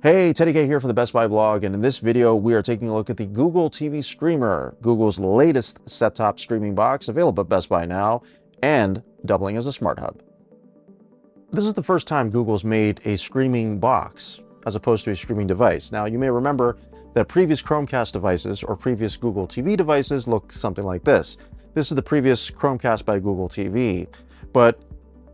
Hey, Teddy K here for the Best Buy blog, and in this video we are taking a look at the Google TV Streamer, Google's latest set-top streaming box, available at Best Buy now and doubling as a smart hub. This is the first time Google's made a streaming box as opposed to a streaming device. Now, you may remember that previous Chromecast devices or previous Google TV devices looked something like this. This is the previous Chromecast by Google TV, but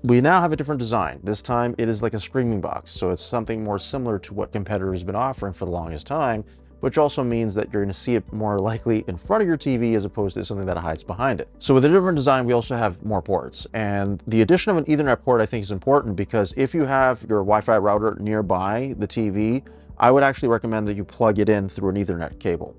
we now have a different design. This time it is like a streaming box, so it's something more similar to what competitors have been offering for the longest time, which also means that you're going to see it more likely in front of your TV as opposed to something that hides behind it. So with a different design, we also have more ports, and the addition of an Ethernet port I think is important because if you have your Wi-Fi router nearby the TV, I would actually recommend that you plug it in through an Ethernet cable.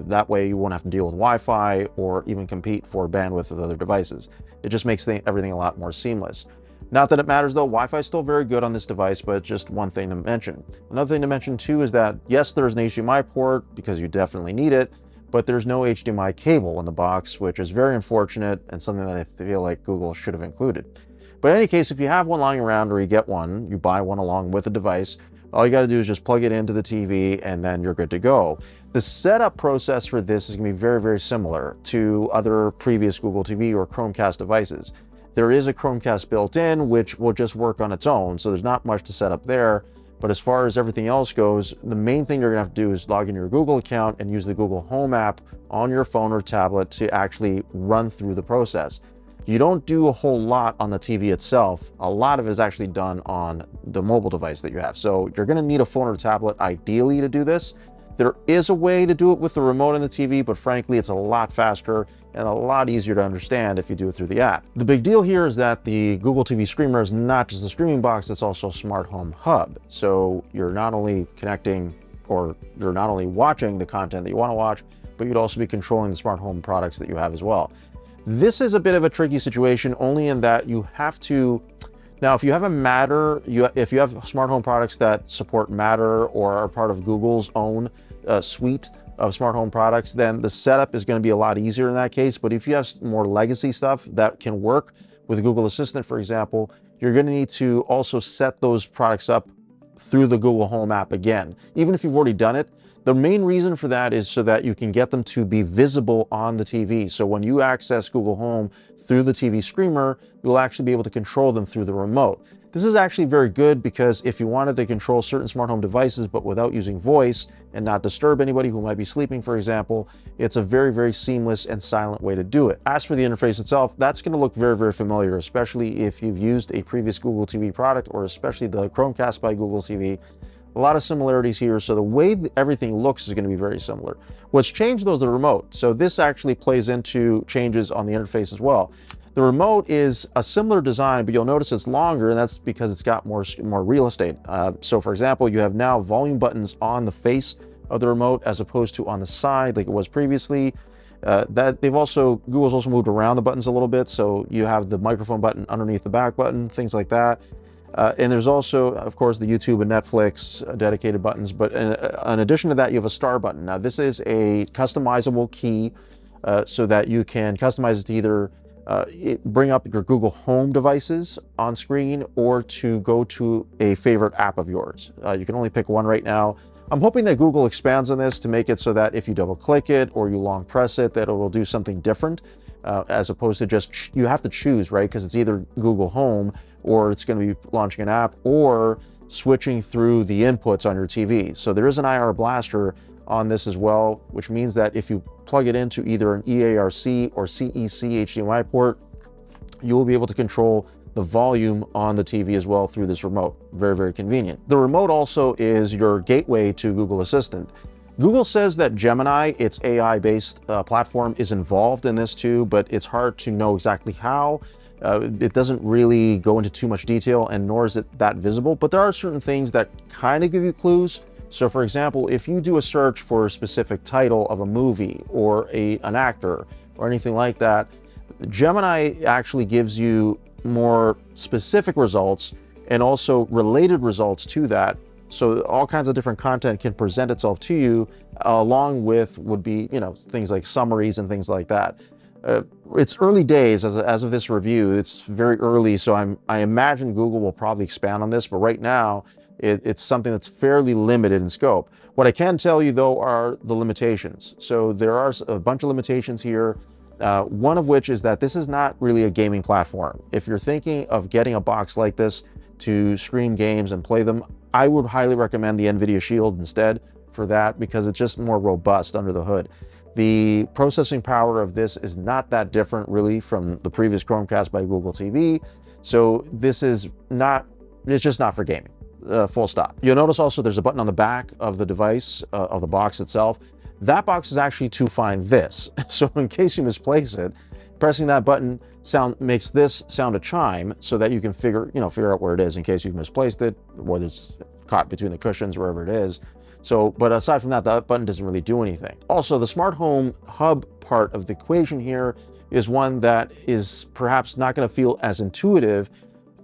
That way you won't have to deal with Wi-Fi or even compete for bandwidth with other devices. It just makes everything a lot more seamless. Not that it matters though, Wi-Fi is still very good on this device, but just one thing to mention. Another thing to mention too is that yes, there's an HDMI port because you definitely need it, but there's no HDMI cable in the box, which is very unfortunate and something that I feel like Google should have included. But in any case, if you have one lying around or you get one, you buy one along with the device, all you got to do is just plug it into the TV and then you're good to go. The setup process for this is going to be very, very similar to other previous Google TV or Chromecast devices. There is a Chromecast built in, which will just work on its own, so there's not much to set up there. But as far as everything else goes, the main thing you're gonna have to do is log in your Google account and use the Google Home app on your phone or tablet to actually run through the process. You don't do a whole lot on the TV itself. A lot of it is actually done on the mobile device that you have. So you're gonna need a phone or tablet ideally to do this. There is a way to do it with the remote on the TV, but frankly, it's a lot faster and a lot easier to understand if you do it through the app. The big deal here is that the Google TV Streamer is not just a streaming box, it's also a smart home hub. So you're not only connecting or you're not only watching the content that you want to watch, but you'd also be controlling the smart home products that you have as well. This is a bit of a tricky situation only in that you have to, now if you have a Matter, if you have smart home products that support Matter or are part of Google's own suite of smart home products, then the setup is going to be a lot easier in that case. But if you have more legacy stuff that can work with Google Assistant, for example, you're going to need to also set those products up through the Google Home app again. Even if you've already done it, the main reason for that is so that you can get them to be visible on the TV. So when you access Google Home through the TV streamer, you'll actually be able to control them through the remote. This is actually very good because if you wanted to control certain smart home devices but without using voice and not disturb anybody who might be sleeping, for example, it's a very, very seamless and silent way to do it. As for the interface itself, that's going to look very, very familiar, especially if you've used a previous Google TV product or especially the Chromecast by Google TV. A lot of similarities here, so the way everything looks is going to be very similar. What's changed though is the remote. So this actually plays into changes on the interface as well. The remote is a similar design, but you'll notice it's longer, and that's because it's got more real estate. So for example, you have now volume buttons on the face of the remote as opposed to on the side like it was previously. Google's also moved around the buttons a little bit, so you have the microphone button underneath the back button, things like that. And there's also, of course, the YouTube and Netflix dedicated buttons, but in addition to that, you have a star button. Now this is a customizable key so that you can customize it to either bring up your Google Home devices on screen or to go to a favorite app of yours. You can only pick one right now. I'm hoping that Google expands on this to make it so that if you double click it or you long press it, that it will do something different as opposed to just, you have to choose, right? Because it's either Google Home or it's going to be launching an app or switching through the inputs on your TV. So there is an IR blaster on this as well, which means that if you plug it into either an EARC or CEC HDMI port, you will be able to control the volume on the TV as well through this remote. Very, very convenient. The remote also is your gateway to Google Assistant. Google says that Gemini, its AI-based platform, is involved in this too, but it's hard to know exactly how. It doesn't really go into too much detail, and nor is it that visible, but there are certain things that kind of give you clues. So for example, if you do a search for a specific title of a movie or an actor or anything like that, Gemini actually gives you more specific results and also related results to that. So all kinds of different content can present itself to you, along with would be, things like summaries and things like that. It's early days as of this review. It's very early, so I imagine Google will probably expand on this, but right now it's something that's fairly limited in scope. What I can tell you though are the limitations. So there are a bunch of limitations here. One of which is that this is not really a gaming platform. If you're thinking of getting a box like this to stream games and play them, I would highly recommend the NVIDIA Shield instead for that, because it's just more robust under the hood. The processing power of this is not that different really from the previous Chromecast by Google TV. So this is not, it's just not for gaming, full stop. You'll notice also there's a button on the back of the device, of the box itself. That box is actually to find this. So in case you misplace it, pressing that button makes this sound a chime so that you can figure out where it is in case you've misplaced it, whether it's caught between the cushions, wherever it is. So, but aside from that, that button doesn't really do anything. Also, the smart home hub part of the equation here is one that is perhaps not going to feel as intuitive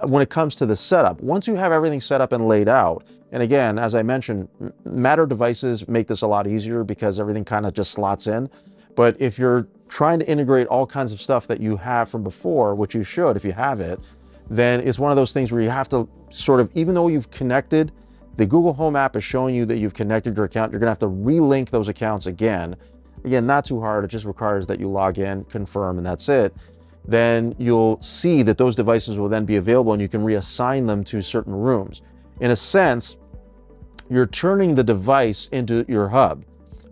when it comes to the setup. Once you have everything set up and laid out, and again, as I mentioned, Matter devices make this a lot easier because everything kind of just slots in. But if you're trying to integrate all kinds of stuff that you have from before, which you should if you have it, then it's one of those things where you have to sort of, even though you've connected, the Google Home app is showing you that you've connected your account, you're gonna have to relink those accounts again. Again, not too hard, it just requires that you log in, confirm, and that's it. Then you'll see that those devices will then be available and you can reassign them to certain rooms. In a sense, you're turning the device into your hub,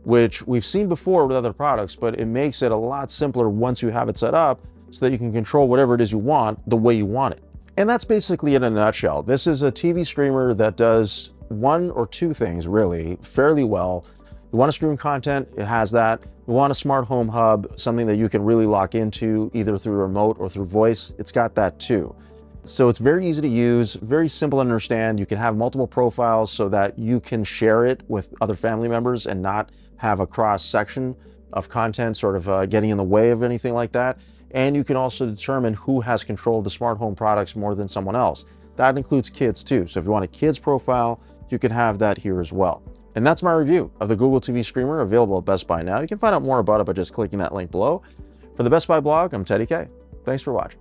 which we've seen before with other products, but it makes it a lot simpler once you have it set up so that you can control whatever it is you want the way you want it. And that's basically it in a nutshell. This is a TV streamer that does one or two things really fairly well. You want to stream content, it has that. You want a smart home hub, something that you can really lock into either through remote or through voice, it's got that too. So it's very easy to use, very simple to understand. You can have multiple profiles so that you can share it with other family members and not have a cross section of content sort of getting in the way of anything like that. And you can also determine who has control of the smart home products more than someone else. That includes kids too. So if you want a kid's profile, you can have that here as well. And that's my review of the Google TV Streamer, available at Best Buy now. You can find out more about it by just clicking that link below. For the Best Buy blog, I'm Teddy K. Thanks for watching.